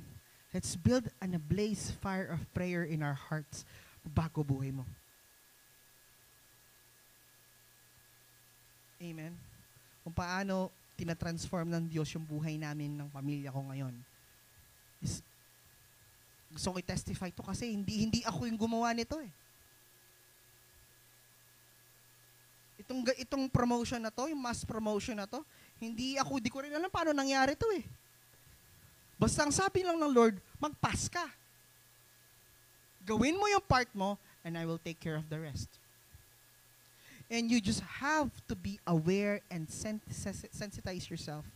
Let's build an ablaze fire of prayer in our hearts bago buhay mo. Amen. Kung paano tinatransform ng Diyos yung buhay namin ng pamilya ko ngayon. Gusto ko i-testify to kasi hindi ako yung gumawa nito eh. Itong promotion na to, yung mass promotion na to, di ko rin alam paano nangyari to eh. Basta ang sabi lang ng Lord, mag-pass ka. Gawin mo yung part mo, and I will take care of the rest. And you just have to be aware and sensitize yourself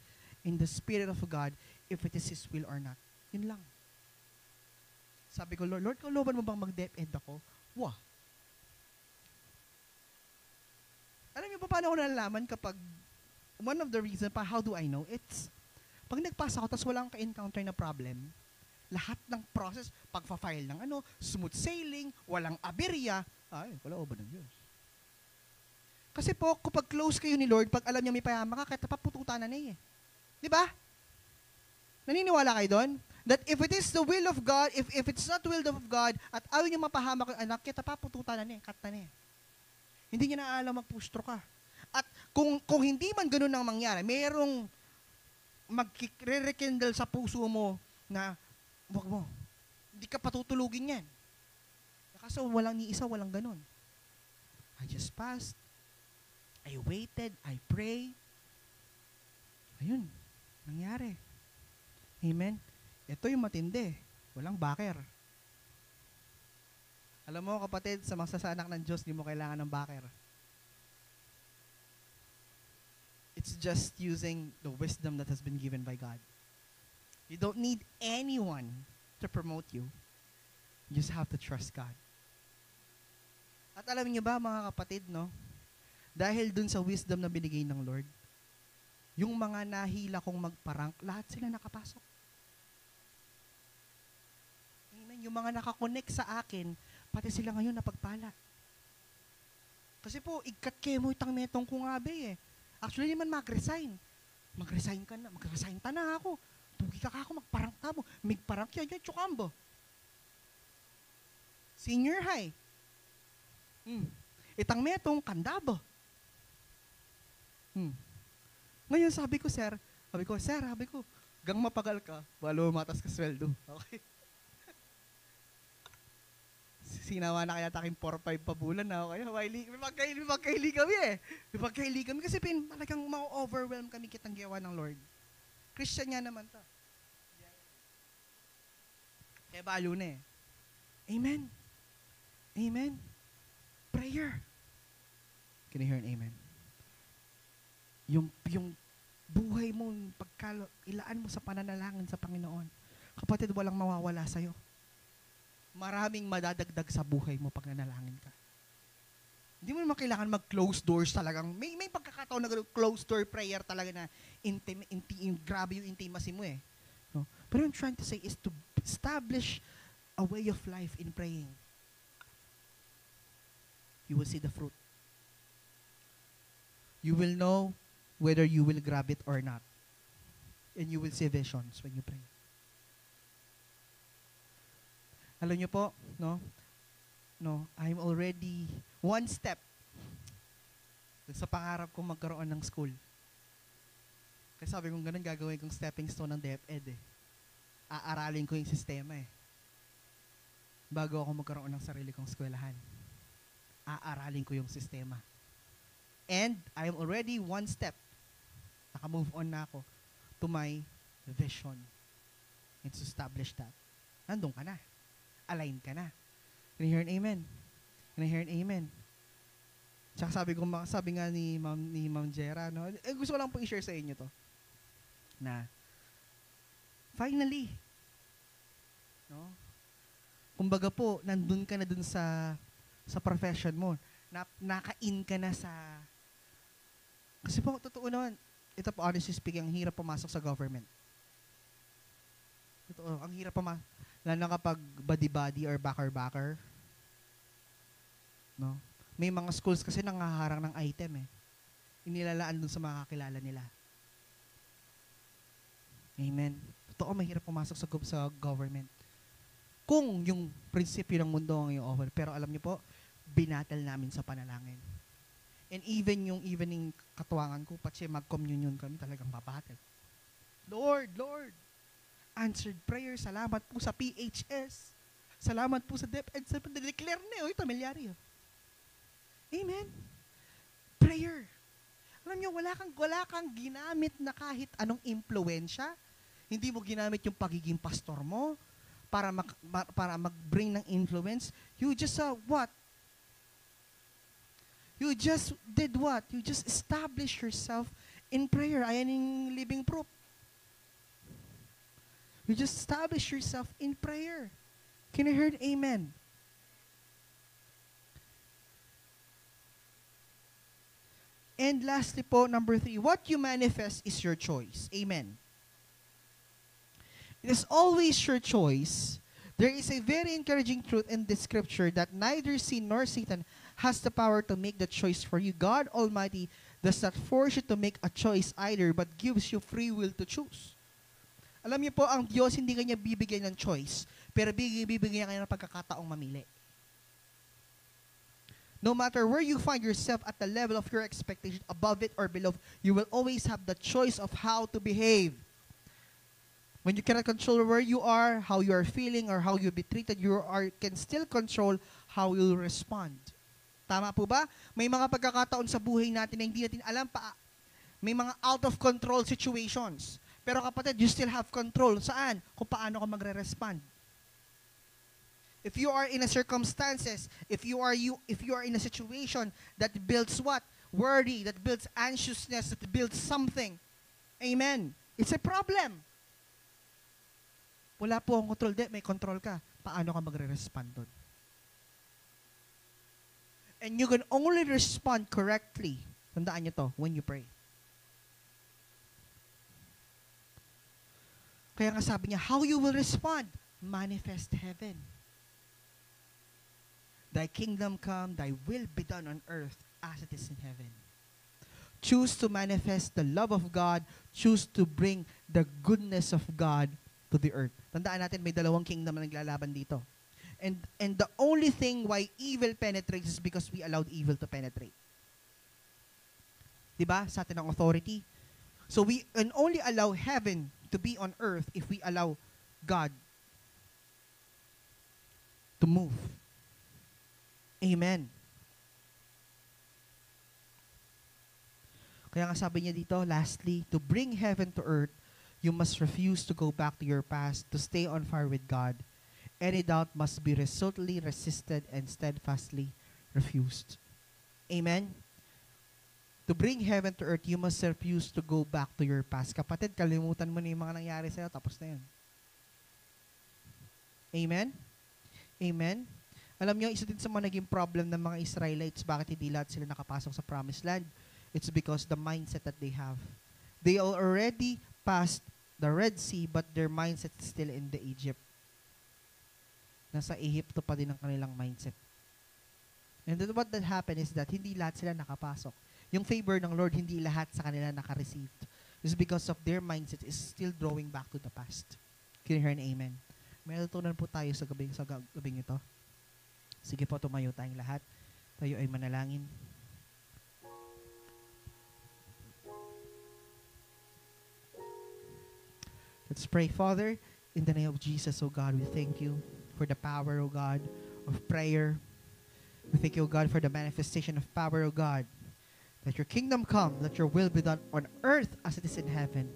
in the Spirit of God if it is His will or not. Yun lang. Sabi ko, Lord, kalooban mo bang mag-DepEd ako? Wah. Alam niyo pa paano ko nalalaman kapag, one of the reasons pa, how do I know? It's, pag nagpasa ako, tapos walang ka-encounter na problem, lahat ng process, pagpa-file ng smooth sailing, walang aberya, kalooban ng Diyos. Kasi po, kapag close kayo ni Lord, pag alam niya may payama ka, kahit napapututan na niya eh. Di ba? Naniniwala kayo doon? That if it is the will of God, if it's not the will of God, at ayaw niya mapahamak yung anak, kita papututan na niya, cut na niya. Hindi niya na alam mag-pustro ka. At kung hindi man ganun ang mangyari, mayroong magre-rekindle sa puso mo na, wag mo, hindi ka patutulugin yan. Kasi walang ni isa, walang ganun. I just passed. I waited. I pray. Ayun, nangyari. Amen. Ito yung matindi. Walang backer. Alam mo kapatid, sa mga sasanak ng Diyos, di mo kailangan ng backer. It's just using the wisdom that has been given by God. You don't need anyone to promote you. You just have to trust God. At alam niyo ba mga kapatid, no? dahil dun sa wisdom na binigay ng Lord, yung mga nahila kong magparang, lahat sila nakapasok. Amen. Yung mga nakakonect sa akin, pati sila ngayon napagpala. Kasi po, igkat kayo mo itang metong kung abe eh. Actually, naman mag-resign. Mag-resign ka na. Mag-resign ta na ako. Tugi ka ako, magparang ta mo. Migparang kaya yun, tsukambo. Senior high. Itang metong kandabo. Ngayon sabi ko, sir, gang mapagal ka, walo matas ka sweldo. Okay. Sinawa na kaya taking 4-5 pa bulan na ako. Kaya may magkaili kami eh. May magkaili kami kasi talagang ma-overwhelm kami kitang gawa ng Lord. Christian niya naman ta. Kaya balo na eh. Amen. Amen. Prayer. Can you hear an amen? Yung buhay mo, ilaan mo sa pananalangin sa Panginoon. Kapatid, walang mawawala sa'yo. Maraming madadagdag sa buhay mo pag nanalangin ka. Hindi mo naman kailangan mag-close doors talagang. May pagkakataon na close door prayer talaga na grabe yung intimacy mo eh. No? But what I'm trying to say is to establish a way of life in praying. You will see the fruit. You will know whether you will grab it or not. And you will see visions when you pray. Alam niyo po, I'm already one step sa pangarap kong magkaroon ng school. Kasi sabi kong ganun, gagawin kong stepping stone ng DepEd eh. Aaralin ko yung sistema eh. Bago ako magkaroon ng sarili kong eskwelahan. Aaralin ko yung sistema. And I'm already one step. Naka-move on na ako to my vision. And to establish that. Nandun ka na. Align ka na. Can you hear an amen? Can you hear an amen? Tsaka sabi nga ni Ma'am Jera, no? Gusto ko lang po i-share sa inyo to. Na, finally, no? Kumbaga po, nandun ka na dun sa profession mo. Naka-in ka na sa... Kasi po, totoo naman, ito po, honestly speaking, ang hirap pumasok sa government. Totoo, ang hirap pumasok. Lalo na kapag body-body or backer-backer. No? May mga schools kasi nangaharang ng item eh. Inilalaan dun sa mga kakilala nila. Amen. Totoo, mahirap pumasok sa government. Kung yung prinsipyo ng mundo ang i-offer. Pero alam niyo po, binatal namin sa panalangin. And even yung evening katuwangan ko, pati mag-communion kami, talagang babatal. Lord, answered prayer. Salamat po sa PHS. Salamat po sa DepEd. Declare na yun. Ito, milyari yun. Amen. Prayer. Alam niyo, wala kang ginamit na kahit anong impluensya. Hindi mo ginamit yung pagiging pastor mo para mag-bring ng influence. You just what? You just did what? You just established yourself in prayer. Ayan yung living proof. You just establish yourself in prayer. Can you hear it? Amen. And lastly po, number 3, what you manifest is your choice. Amen. It is always your choice. There is a very encouraging truth in this scripture that neither sin nor Satan has the power to make the choice for you. God Almighty does not force you to make a choice either, but gives you free will to choose. Alam niyo po, ang Diyos hindi kanya bibigyan ng choice, pero bibigyan kanya ng pagkakataong mamili. No matter where you find yourself at the level of your expectation, above it or below, you will always have the choice of how to behave. When you cannot control where you are, how you are feeling, or how you'll be treated, can still control how you'll respond. Tama po ba? May mga pagkakataon sa buhay natin na hindi natin alam pa. May mga out of control situations. Pero kapatid, you still have control. Saan? Kung paano ka magre-respond. If you are in a circumstances, if you are in a situation that builds what? Worry, that builds anxiousness, that builds something. Amen. It's a problem. Wala po ang control. May control ka. Paano ka magre-respond doon? And you can only respond correctly. Tandaan nyo to, when you pray. Kaya nga sabi niya, how you will respond? Manifest heaven. Thy kingdom come, thy will be done on earth as it is in heaven. Choose to manifest the love of God. Choose to bring the goodness of God to the earth. Tandaan natin, may dalawang kingdom na naglalaban dito. And the only thing why evil penetrates is because we allowed evil to penetrate. Diba? Sa atin ang authority. So we can only allow heaven to be on earth if we allow God to move. Amen. Kaya nga sabi niya dito, lastly, to bring heaven to earth, you must refuse to go back to your past, to stay on fire with God. Any doubt must be resolutely resisted and steadfastly refused. Amen? To bring heaven to earth, you must refuse to go back to your past. Kapatid, kalimutan mo na yung mga nangyari sa'yo, tapos na yun. Amen? Amen? Alam nyo, isa din sa mga naging problem ng mga Israelites, bakit hindi lahat sila nakapasok sa promised land? It's because the mindset that they have. They already passed the Red Sea, but their mindset is still in the Egypt. Nasa Ehipto pa din ang kanilang mindset. And then what that happened is that hindi lahat sila nakapasok. Yung favor ng Lord, hindi lahat sa kanila naka-received. It's because of their mindset is still drawing back to the past. Can you hear an amen? May natutunan po tayo sa gabing ito. Sige po, tumayo tayong lahat. Tayo ay manalangin. Let's pray. Father, in the name of Jesus, O God, we thank you for the power, O God, of prayer. We thank you, O God, for the manifestation of power, O God. That your kingdom come, that your will be done on earth as it is in heaven.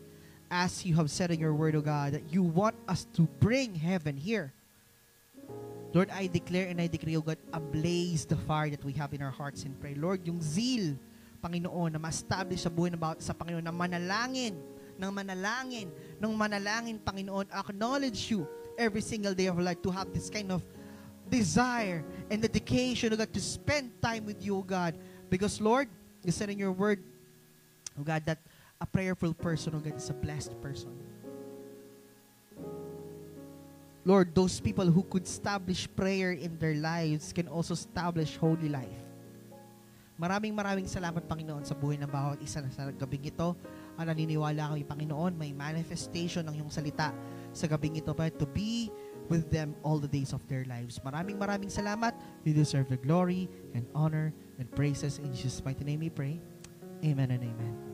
As you have said in your word, O God, that you want us to bring heaven here. Lord, I declare and I decree, O God, ablaze the fire that we have in our hearts and pray. Lord, yung zeal, Panginoon, na ma-establish sa buhay sa Panginoon, na manalangin, Panginoon, acknowledge you every single day of life, to have this kind of desire and dedication, O God, to spend time with you, O God. Because, Lord, you said in your word, O God, that a prayerful person, O God, is a blessed person. Lord, those people who could establish prayer in their lives can also establish holy life. Maraming salamat, Panginoon, sa buhay ng bawat isa na sa gabing ito. Naniniwala kami, Panginoon, may manifestation ng iyong salita sa gabing ito, pa to be with them all the days of their lives. Maraming salamat. You deserve the glory and honor and praises. In Jesus' mighty name we pray. Amen and amen.